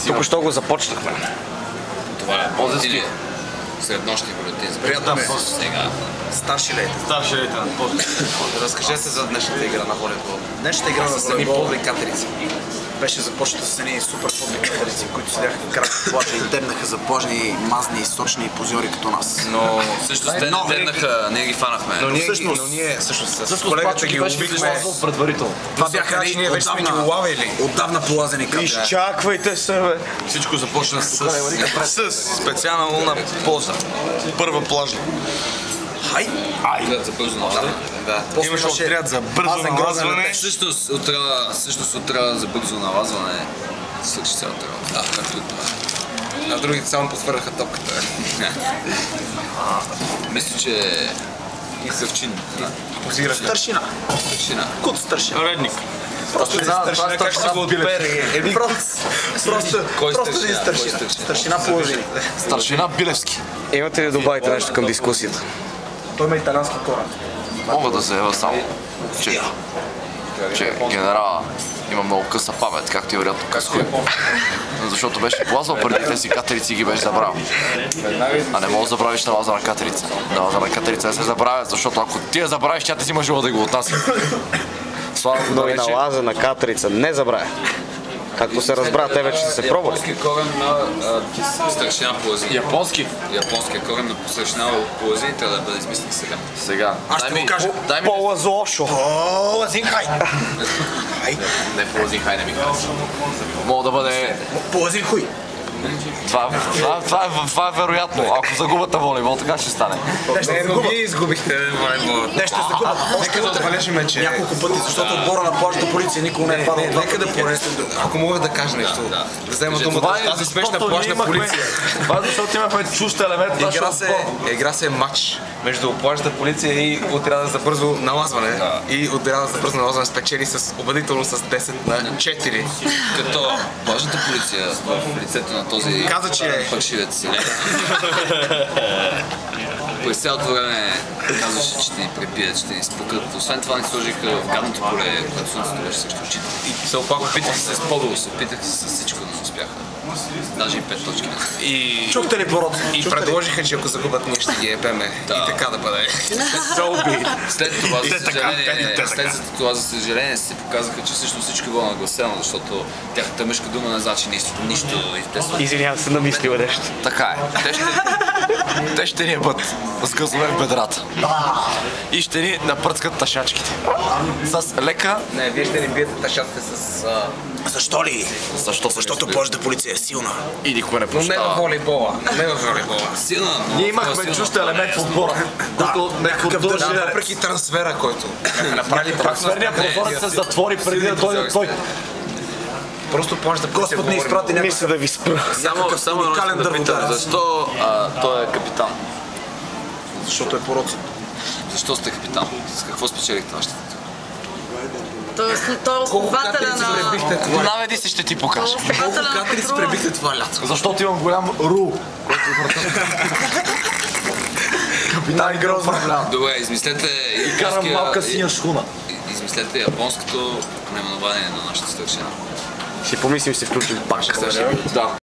Току-що го започнахме. Това е или среднощни бюлетини. Приятно ме. Сега. Старши лейтенант. Старши лейтенант. Разкажете за днешната игра на волейбол. Днешната игра на волейбол подли катерици. Беше започната с едни супер подли катерици, които седяха в крак в плажа и дебнаха за плажни, мазни, сочни позори като нас. Но всъщност те не дебнаха, ние ги фанахме. Но ние всъщност с колегата ги убихме. Предварително. Това бяха ние вече сме ги улавили. Отдавна полазени катери. Изчаквайте се, бе. Всичко започна с специална полза. Първа плажна. Отряд за бързо налазване. Да. Имаше отряд за бързо налазване. Всъщност отряд за бързо налазване свърши цялата работа. Както и това. А другите само потвърдаха топката. Мисля, че и Съвчин. Старшина. Старшина. Кут старшина. Редник. Просто един старшина, как ще го отбере? Просто един старшина. Старшина половина. Старшина Билевски. Имате ли да добавите нещо към дискусията? Той има италиански корен. Мога да заявя само, че генерала има много къса памет, както и вероятно къс хуй. Защото беше плазвал преди тези катерици и ги беше забравил. А не мога да забравиш налаза на катерица. Налаза на катерица не се забравят, защото ако ти я забравиш, тя ти си мъжила да го отнася. Но и налаза на катерица не забравя. Както се разбра, те вече са се пробвали. Японски корен на старшина Плази. Японски? Японския корен на старшина Плази трябва да бъде измислен сега. Сега. Аз ще го кажа. По-лазошо. Лазинхай. Не Плазинхай, не ми казва. Мога да бъде... Лазинхуй. Това е вероятно. Ако загубата волейбол, така ще стане. Но вие изгубихте волейбол. Те ще загубят. Нека да отбележим, че няколко пъти, защото отбора на плажната полиция никога не е падал. Нека да поресим. Ако мога да кажа нещо. Да взема думата за тази смешна плажна полиция. Това е защото имахме чужд елемент. Игра се матч между плажната полиция и отряда за бързо налазване. И отряда за бързо налазване спечели с убедително с 10 на 4. Като плажната полиция в лицето на този фалшивец. През цялото време казваше, че ще ни пребият, ще ни спукат. Освен това ни сложиха в гадното поле, когато слънцето беше срещу очите. И се опитах се с подолу, опитах се с всичко, но не успяха. Даже и 5 точки. Чухте ли пород? И предложиха, че ако загубят, ние ще ги ебеме. И така да бъде. След това, за съжаление, се показаха, че всъщност всичко е било нагласено, защото тяхната мъжка дума не значи нищо. Извинявам се, намислила нещо. Така е. Те ще ни ебат с газове в бедрата. И ще ни напръцкат ташачките. С лека... Не, вие ще ни биете ташачките с... Защо ли? Защото плажната полиция е силна. И никой не Но не прощава. във волейбола. Не във волейбола. Силна, но... Ние имахме чужд елемент в отбора, който не поддържа... Въпреки трансфера, който... Трансферният прозорец се затвори преди да дойде той. Просто плажната полиция... Господ не изпрати някакъв... Мисля да ви спра. Само едно да питам, защо той е капитан? Защото е пороцен. Защо сте капитан? С какво спечелихте вашата? Той е основателя на... Наведи се, ще ти покажа. Колко катерици пребихте това лято? Защото имам голям ру. Капитан Грозно. Добре, измислете... И карам малка синя шхуна. Измислете японското наименование на нашата старшина. Ще помислим, ще включим пак. Да.